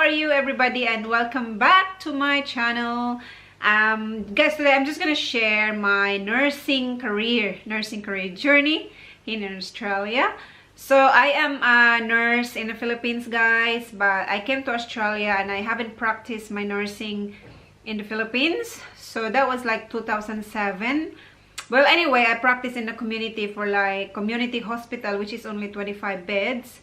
are you everybody, and welcome back to my channel. Guys, today I'm just gonna share my nursing career journey in Australia. So I am a nurse in the Philippines, guys, but I came to Australia and I haven't practiced my nursing in the Philippines. So that was like 2007. Well, anyway, I practiced in the community for like community hospital, which is only 25 beds.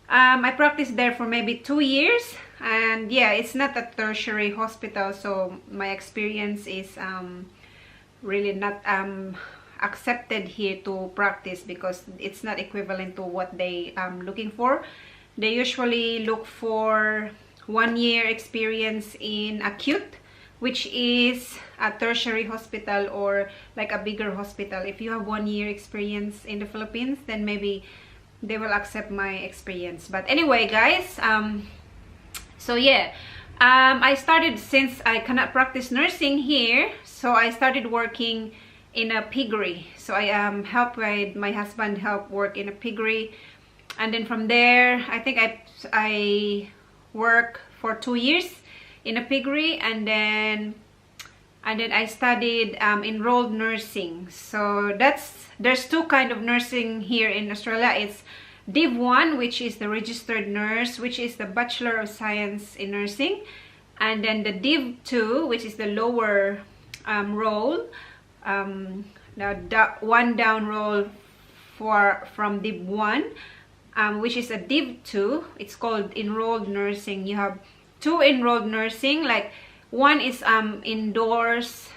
I practiced there for maybe 2 years, and yeah, it's not a tertiary hospital, so my experience is really not accepted here to practice because it's not equivalent to what they looking for. They usually look for 1 year experience in acute, which is a tertiary hospital or like a bigger hospital. If you have 1 year experience in the Philippines, then maybe they will accept my experience. But anyway, guys, so yeah, I started, since I cannot practice nursing here, so I started working in a piggery. So I helped my husband help work in a piggery, and then from there I think I worked for 2 years in a piggery, and then I studied enrolled nursing. So there's two kind of nursing here in Australia. It's Div 1, which is the registered nurse, which is the Bachelor of Science in Nursing, and then the Div 2, which is the lower role, the one down role from Div 1, which is a Div 2. It's called enrolled nursing. You have two enrolled nursing, like one is indoors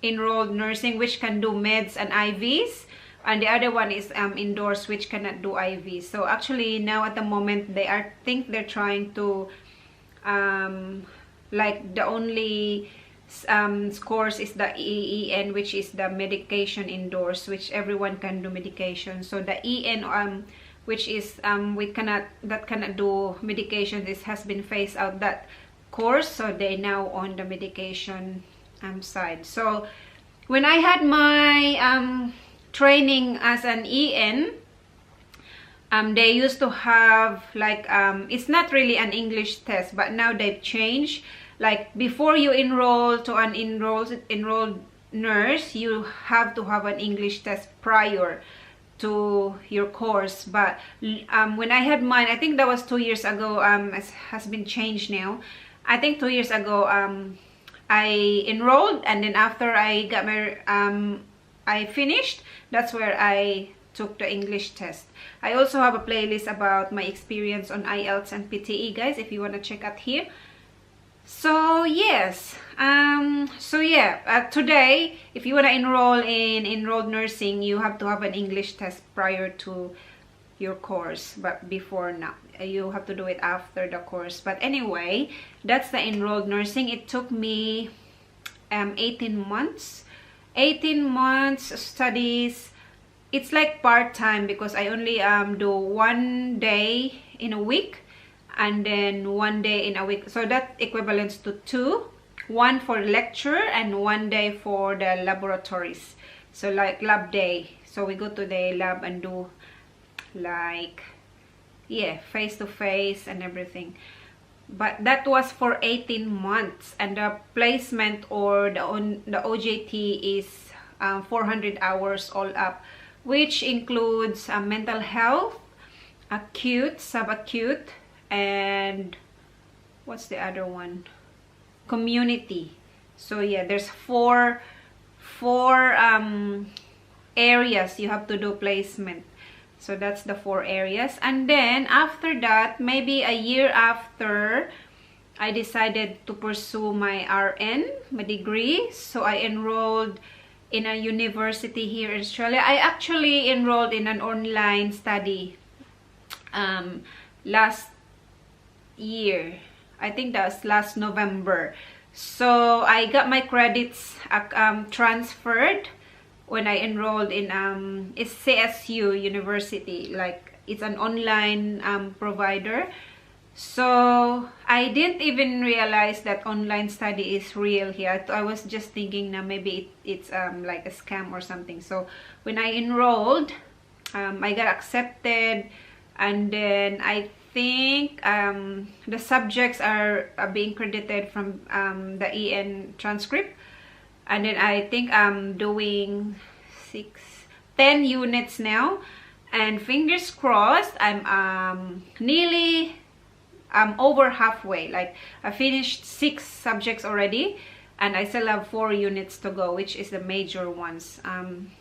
enrolled nursing, which can do meds and IVs, and the other one is indoors, which cannot do IVs. So actually now at the moment think they're trying to like the only course is the EN, which is the medication indoors, which everyone can do medication. So the EN which is cannot do medication, this has been phased out, that course, so they now on the medication side. So when I had my training as an EN, they used to have like it's not really an English test, but now they've changed. Like before you enroll to an enrolled nurse, you have to have an English test prior to your course. But when I had mine, I think that was 2 years ago, it has been changed now. I think 2 years ago I enrolled, and then after I got my I finished, that's where I took the English test. I also have a playlist about my experience on IELTS and PTE, guys, if you want to check out here. So yes, today, if you want to enroll in enrolled nursing, you have to have an English test prior to your course, but before now you have to do it after the course. But anyway, that's the enrolled nursing. It took me 18 months studies. It's like part-time because I only do 1 day in a week and then 1 day in a week, so that equivalents to 2, 1 for lecture and 1 day for the laboratories, so like lab day. So we go to the lab and do like, yeah, face-to-face and everything. But that was for 18 months, and the placement or the OJT is 400 hours all up, which includes mental health, acute, subacute, and what's the other one? Community. So yeah, there's four areas you have to do placement. So that's the 4 areas. And then after that, maybe a year after, I decided to pursue my RN, my degree. So I enrolled in a university here in Australia. I actually enrolled in an online study last year. I think that was last November. So I got my credits transferred when I enrolled in it's CSU University, like it's an online provider. So I didn't even realize that online study is real here. I was just thinking now maybe it's like a scam or something. So when I enrolled, I got accepted, and then I think the subjects are being credited from the EN transcript, and then I think I'm doing 10 units now, and fingers crossed I'm nearly over halfway. Like I finished 6 subjects already, and I still have 4 units to go, which is the major ones.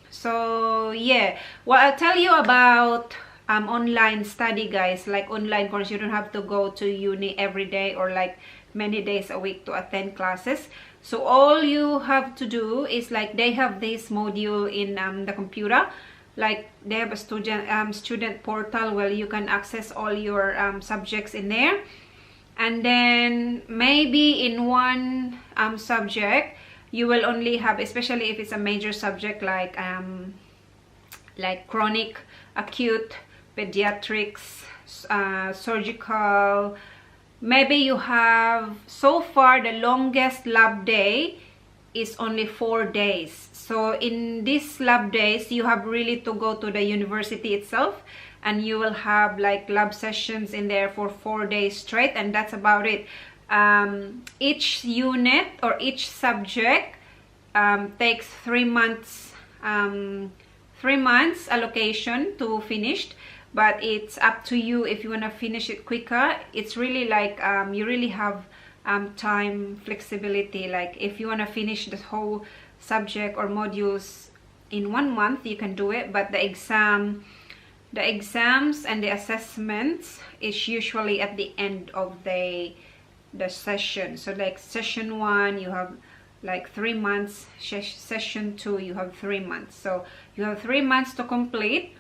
So yeah, well, I'll tell you about online study, guys. Like online course, you don't have to go to uni every day or like many days a week to attend classes. So all you have to do is, like, they have this module in the computer. Like they have a student portal where you can access all your subjects in there, and then maybe in one subject you will only have, especially if it's a major subject like chronic, acute, pediatrics, surgical, maybe you have, so far the longest lab day is only 4 days. So in these lab days you have really to go to the university itself, and you will have like lab sessions in there for 4 days straight, and that's about it. Each unit or each subject takes 3 months 3 months allocation to finish, but it's up to you if you want to finish it quicker. It's really like you really have time flexibility. Like if you want to finish the whole subject or modules in 1 month, you can do it, but the exams and the assessments is usually at the end of the session. So like session 1 you have like 3 months, session 2 you have 3 months, so you have 3 months to complete.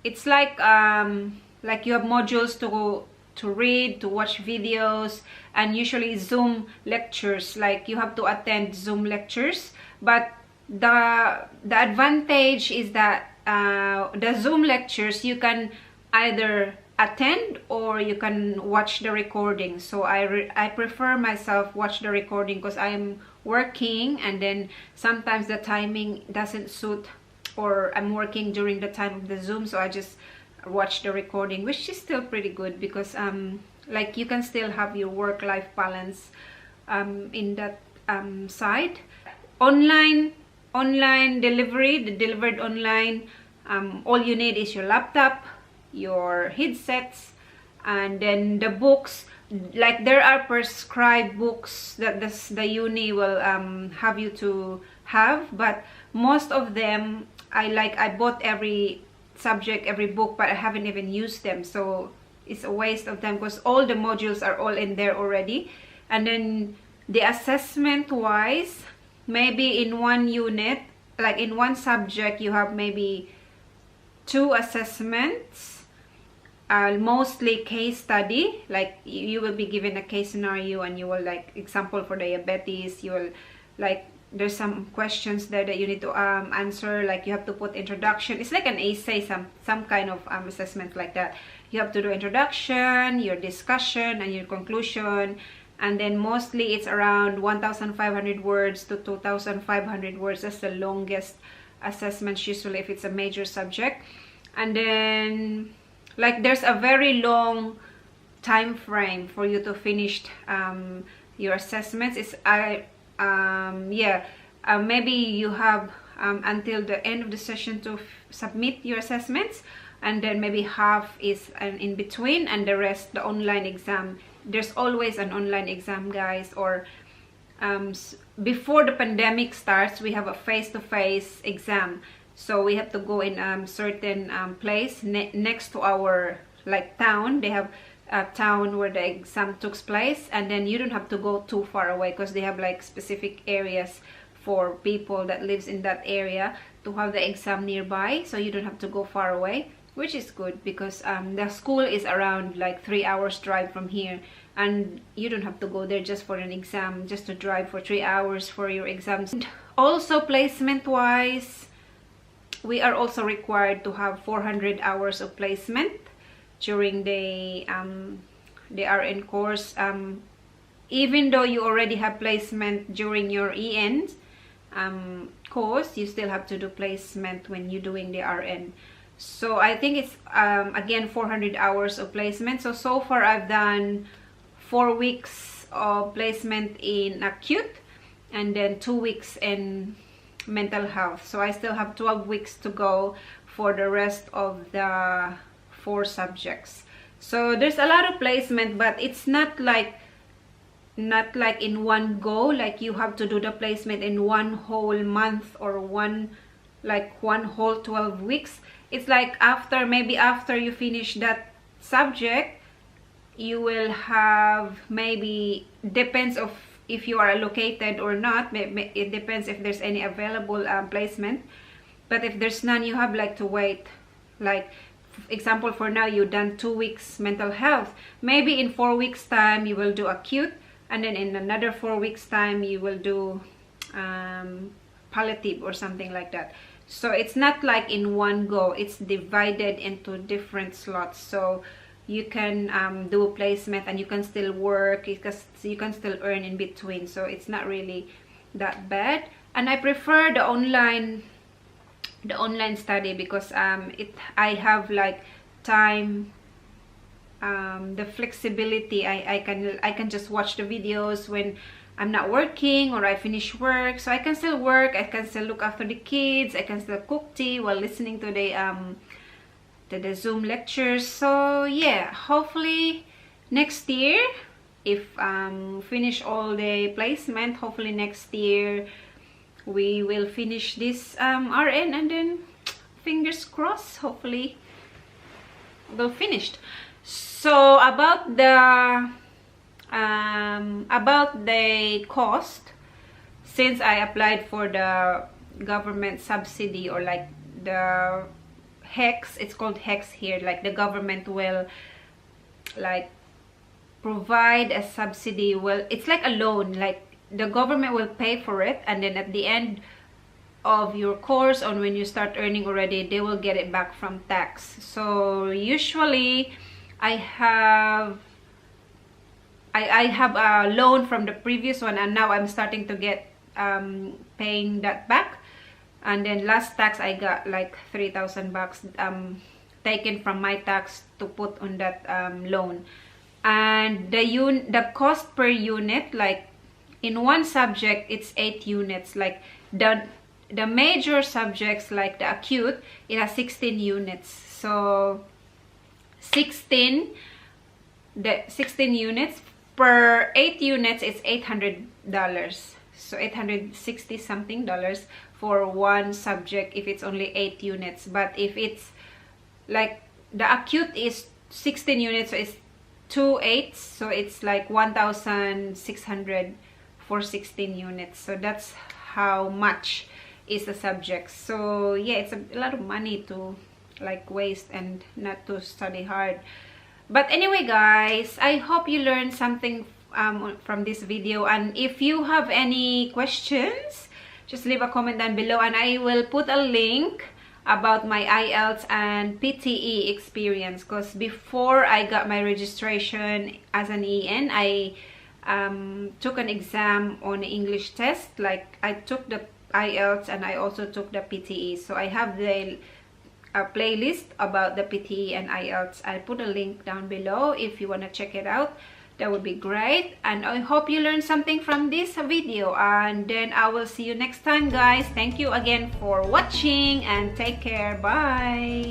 It's like you have modules to read, to watch videos, and usually Zoom lectures. Like you have to attend Zoom lectures, but the advantage is that the Zoom lectures you can either attend or you can watch the recording. So I prefer myself watch the recording because I'm working, and then sometimes the timing doesn't suit, or I'm working during the time of the Zoom, so I just watch the recording, which is still pretty good because like you can still have your work-life balance in that side. Online delivery, delivered online, all you need is your laptop, your headsets, and then the books. Like there are prescribed books that the uni will have you to have, but most of them I bought every subject, every book, but I haven't even used them, so it's a waste of time because all the modules are all in there already. And then the assessment wise, maybe in one unit, like in one subject, you have maybe 2 assessments, mostly case study. Like you will be given a case scenario, and you will, like, example for diabetes, you will, like, there's some questions there that you need to answer. Like you have to put introduction. It's like an essay, some kind of assessment like that. You have to do introduction, your discussion, and your conclusion. And then mostly it's around 1,500 words to 2,500 words. That's the longest assessments usually if it's a major subject. And then like there's a very long time frame for you to finish your assessments. It's maybe you have until the end of the session to submit your assessments, and then maybe half is in between, and the rest the online exam. There's always an online exam, guys. Or before the pandemic starts, we have a face-to-face exam, so we have to go in certain place next to our like town. They have a town where the exam took place, and then you don't have to go too far away because they have like specific areas for people that lives in that area to have the exam nearby, so you don't have to go far away, which is good because the school is around like 3 hours drive from here, and you don't have to go there just for an exam, just to drive for 3 hours for your exams. And also placement wise, we are also required to have 400 hours of placement during the RN course. Even though you already have placement during your EN course, you still have to do placement when you're doing the RN. So I think it's again 400 hours of placement. So far I've done 4 weeks of placement in acute and then 2 weeks in mental health. So I still have 12 weeks to go for the rest of the 4 subjects. So there's a lot of placement, but it's not like in one go, like you have to do the placement in one whole month or one whole 12 weeks. It's like maybe after you finish that subject, you will have, maybe depends of if you are allocated or not. It depends if there's any available placement, but if there's none, you have like to wait. Like example, for now you done 2 weeks mental health, maybe in 4 weeks time you will do acute, and then in another 4 weeks time you will do palliative or something like that. So it's not like in one go, it's divided into different slots. So you can do a placement and you can still work, because you can still earn in between. So it's not really that bad, and I prefer the online study because I have like time, the flexibility. I can just watch the videos when I'm not working or I finish work, so I can still work, I can still look after the kids, I can still cook tea while listening to the Zoom lectures. So yeah, hopefully next year, if finish all the placement, hopefully next year we will finish this RN, and then fingers crossed, hopefully we'll finished. So about the cost, since I applied for the government subsidy, or like the HEX, it's called HEX here, like the government will like provide a subsidy. Well, it's like a loan, like the government will pay for it, and then at the end of your course, or when you start earning already, they will get it back from tax. So usually I have a loan from the previous one, and now I'm starting to get paying that back. And then last tax I got like 3,000 bucks taken from my tax to put on that loan. And the cost per unit, like in one subject it's 8 units. Like the major subjects, like the acute, it has 16 units. So 16 units per 8 units, it's $800. So $860 something for one subject if it's only 8 units. But if it's like the acute is 16 units, so it's 2 8s, so it's like 1,600 for 16 units. So that's how much is the subject. So yeah, it's a lot of money to like waste and not to study hard. But anyway guys, I hope you learned something from this video, and if you have any questions, just leave a comment down below, and I will put a link about my IELTS and PTE experience, because before I got my registration as an EN, I took an exam on the English test. Like I took the IELTS and I also took the PTE, so I have the playlist about the PTE and IELTS. I'll put a link down below if you want to check it out. That would be great, and I hope you learned something from this video, and then I will see you next time guys. Thank you again for watching, and take care. Bye.